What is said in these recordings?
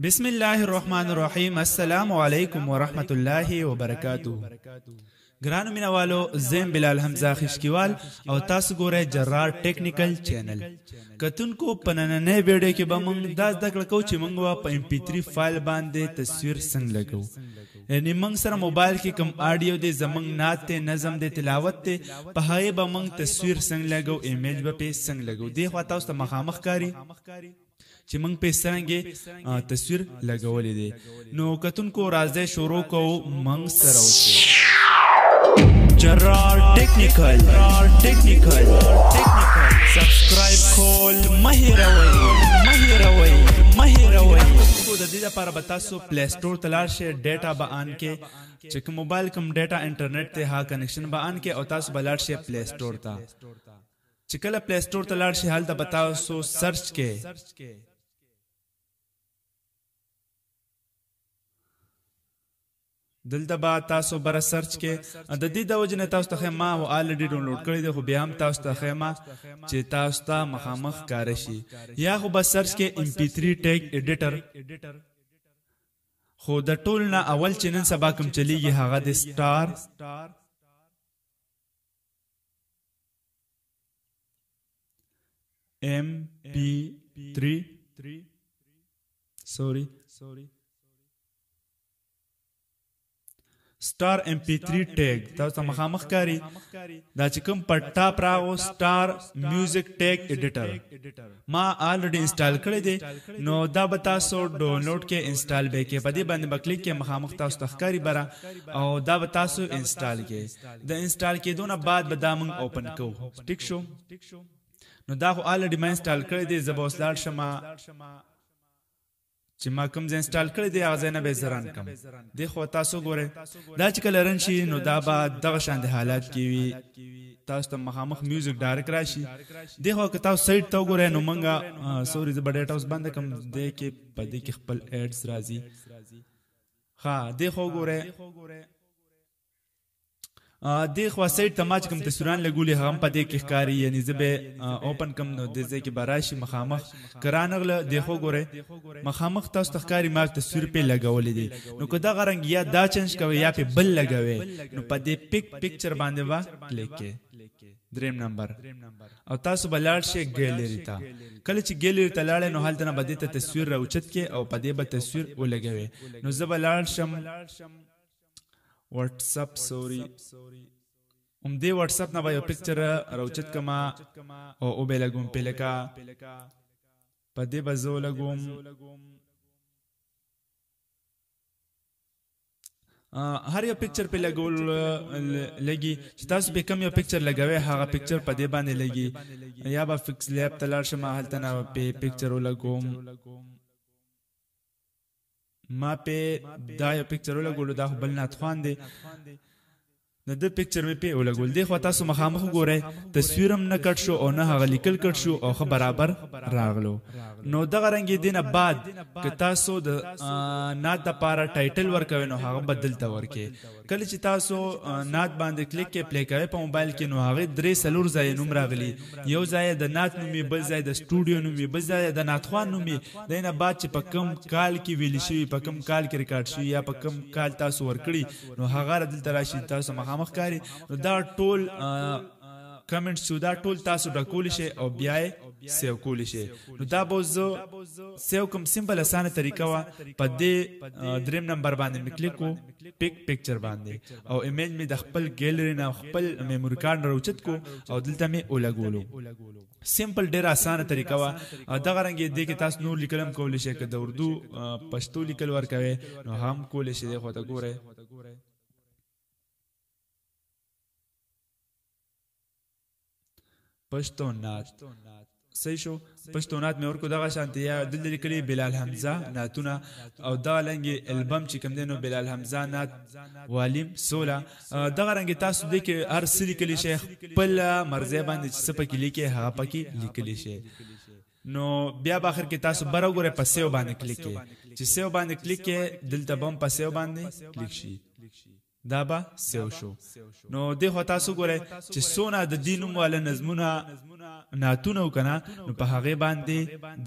بسم الله الرحمن الرحیم. السلام علیکم ورحمت الله وبرکاتہ. ګرانو مینوالو، زم بلال حمزه خشکیوال او تاسو ګورئ جرار ټیکنیکل چینل. کتونکو په نننۍ ویډیو کې به موږ دا زده کړو چې موږ په MP3 فایل باندې تصویر څنګه لګو. یعنی موږ سره موبایل کې کوم آډیو دی، زموږ نعت دی، نظم دی، تلاوت دی، په هغې به موږ تصویر څنګه لګو، ایمیج به پې څنګه لګو. دې خوا تاسو ته مخامخ کاري چې موږ په څنګه تصویر لګولې دي. نو کتونکو راځي شروع کوو موږ سره اوسه. جرار ټیکنیکل سبسکرایب کول مهیروي. د دې لپاره به تاسو پلی سٹور ته لاړ شئ، ډیټا به آن کې، چې کوم موبایل کوم ډیټا انټرنیټ ته ها کنیکشن به آن کې او تاسو به لاړ شئ پلی سٹور ته. چې کله پلی سٹور ته لاړ شئ هلته به تاسو سرچ کې دلته به تاسو بره سرچ کې د دې د وجې نه تاسو ته ښیم ما آلریډي ډاونلوډ کړی دی، خو بیا هم تاسو ته ښیم چې تاسو ته مخامخ ښکاره شي. یا خو به سرچ کې MP3 ټیګ ایډیټر، خو د ټول نه اول چې نن سبا کوم چلیږي هغه د سټار MP3 سٹار MP3 ټیګ تاسو مخامخ کاری. دا چې کوم پټا پراو سٹار میوزیک ټیګ ایډیټر ما آلریډي انسټال کړی دی، نو دا به تاسو ډاونلوډ کې انسټال به کې، په دې باندې به کلیک کې مخامخ تاسو تخکاری برا او دا به تاسو انسټال کې. د انسټال کېدو نه بعد به دا موږ اوپن کوو. ټیک شو؟ نو دا خو آلریډي ما انسټال کړی دی، زه به اوس لاړ شم چې ما کوم ځای انسټال کړی دی هغه ځای نه به یې زه رن کړم. دې خو تاسو ګورئ دا چې کله رن شي نو دا به دغه شانې حالات کې وي، تاسو ته مخامخ میوزیک ډایرکټ راشي. دې خو که تاسو سایټ ته وګورئ نو موږ سوري زه به ډیټا اوس بنده کړم، دې کې په دې کې خپل ایډز راځي. ښه دې خو وګورئ دې خوا سایټ ته ما چې کوم تصویران لګولي هغه هم په دې کې ښکاري، یعنې زه به اوپن کړم نو دې ځای کې به راشي مخامخ که رانغله. دې خو ګورئ مخامخ تاسو ته ښکاري ما تصویر پې لګولی دی. نو که دغه رنګ یا دا چینج کوئ یا پې بل لګوئ نو په دې پکچر باندې به کلیک کې 3 نمبر او تاسو به لاړ شئ ګیلري ته. کله چې ګیلري ته لاړئ نو هلته نه به دې ته تصویر راوچت کې او په دې به تصویر ولګوئ. نو زه به لاړ شم واتساپ دې واتساپ نه به یو پکچر راوچت کما او به لګوم پې لکه په دې به زه ولګوم. هر یو پکچر پې لګول لګي چې تاسو به کوم یو پکچر لګوئ هغه پکچر په دې باندې لګي. یا به فکس لیب ته لاړ شم هلته نه پې پکچر ولګوم. ما پې دا یو پکچر ولګولو، دا خو بل ناتخوان دی، د ده پکچر مې پې ولګول. دې خوا تاسو مخامخ وګورئ تصویر هم نه کټ شو او نه هغه لیکل کټ شو او ښه برابر راغلو. نو دغه رنګ یې دې نه بعد که تاسو د نعت دپاره ټایټل ورکوئ نو هغه به دلته ورکړئ. کله چې تاسو نعت باندې کلیک کې پلی کوئ په موبایل کې نو هغې 3-4 ځایه نوم راغلي، یو ځای د نعت نوم وي، بل ځای د سټوډیو نوم وي، بل ځای د نعتخوان نوم وي. دی نه بعد چې په کوم کال کې ویلي شوي، په کوم کال کې ریکارډ شوي یا په کوم کال تاسو ورکړي نو هغه دلته راشي. تاسو مخامخ کاري نو دا ټول کمنټ شو، دا ټول تاسو ډکولی شئ او بیا یې سیو کولی شئ. نو دا به زه سیو کوم سمپل اسانه طریقه وه. په دې 3 نمبر باندې مې کلیک کو پکچر باندې او ایمیج مې د خپل ګیلري نه خپل میموري کارډ نه راوچت کو او دلته مې ولګولو. سمپل ډېره اسانه طریقه وه. دغه رنګ یې دې کې تاسو نور لیکل هم کولی شئ، که د اردو پښتو لیکل ورکوئ نو هم کولی شئ. دې خوا ته ګورئ پښتو نعت صحیح شو. پښتو نعت مې ورکو دغه شانتي یا دلته لیکلي بلال حمزه نعتونه او دغه رنګې البم چې کوم دی نو بلال حمزه نعت والیم 16. دغه رنګې تاسو دې کې هر څه لیکلی شئ، خپل مرضی باندې چې څه پکې لیکئ هغه پکې لیکلی شئ. نو بیا به آخر کې تاسو بره وګورئ په سیو باندې کلیک کې، چې سیو باندې کلیک کې دلته به هم په سیو باندې کلیک شي. دا به سیو شو نو د خو تاسو ګورئ چې سونه د دینوم والا نظمونه ناتونه وکنه نو په هغه باندې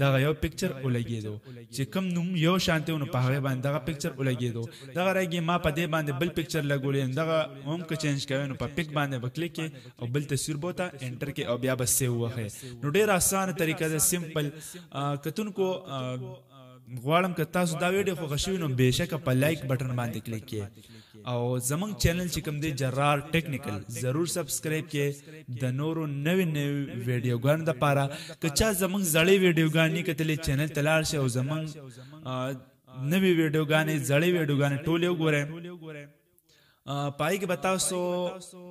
دغه یو پکچر ولګیدو چې کم نوم یو شانته نو په هغه باندې دغه پکچر ولګیدو دغه راګي ما په دې باندې بل پکچر لګولې دغه هم که چینج کوي نو په پک باندې وکلیک او بل تصویر بوته انټر کې او بیا به سیو وخه نو ډیر اسانه طریقه ده سمپل کتون کو غواړم که تاسو دا ویډیو خو غشوي نو بهشکه په لایک بٹن باندې کلیک کړئ او زمنګ چینل چې کوم دی جرار ټیکنیکل ضرور سبسکرایب کړئ د نورو نوې ویډیوګانو لپاره که چا زمنګ زړې ویډیوګانې کتلې چینل ته لاړ شئ او زمنګ نوې ویډیوګانې زړې ویډیوګانې ټولې وګورئ پای کې بتاو سو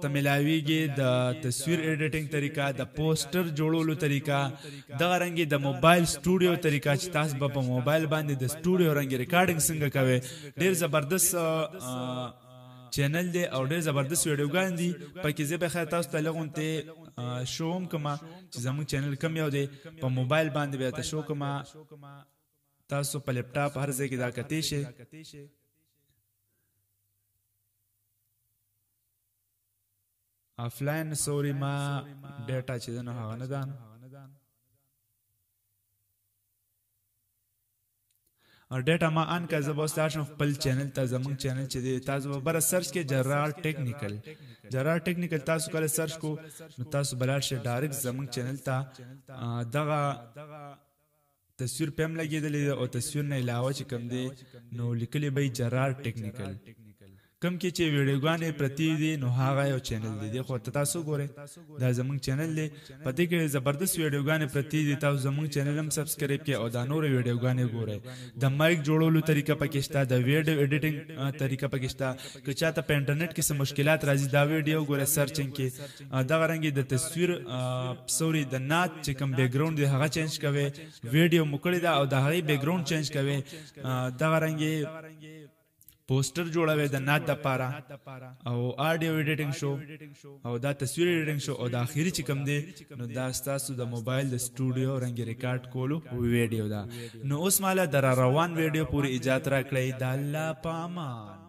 تملاویږي د تصویر ایډیټینګ طریقہ د پوسټر جوړولو طریقہ د رنګي د موبایل سټوډیو طریقہ چې تاسو په موبایل باندې د سټوډیو رنګي ریکارډینګ څنګه کوي ډیر زبردست چینل دی او ډیر زبردست ویډیوګان دي پکې زه به خیر تاسو ته لغونته شوم کما چې زموږ چینل کم یو دی په موبایل باندې به تاسو کما تاسو په لپټاپ هر ځای کې دا کتی شي افلاین سوري ما ډیټا چې نه هغه نه دان او ډیټا ما ان کا زبو ستاسو خپل چینل ته زموږ چینل چې تاسو به سرچ کې جرار ټیکنیکل تاسو کله سرچ کو نو تاسو بلار شي ډایرکټ زموږ چینل ته دغه تصویر پم لګیدلې او تصویر نه علاوه چې کوم دی نو لیکلي به جرار ټیکنیکل کم کې چې ویډیوګانې پرتی دي نو هغه یو چینل دی خو تاسو ګورئ دا زموږ چینل دی پدې کې زبردست ویډیوګانې پرتی دي تاسو زموږ چینل هم سبسکرایب کړئ او دا نور ویډیوګانې ګورئ د مایک جوړولو طریقه پکې شته د ویډیو ایډیټینګ طریقه پکې شته که چاته په انټرنیټ کې څه مشکلات راځي دا ویډیو ګورئ سرچینګ کې دا رنګي د تصویر سوري د نات چې کوم بیک ګراوند دی هغه چینج کوي ویډیو مکړی دا او د هغه بیک ګراوند چینج کوي دا رنګي پوسټر جوړوي د نات د پاره او آډیو ایډیټینګ شو او دا تصویر ایډیټینګ شو او د اخیری چې کوم دی نو دا تاسو د موبایل د سټوډیو رنګ ریکارډ کولو ویډیو دا نو اوس مالا در روان ویډیو پوری اجازه راکړئ د الله پامان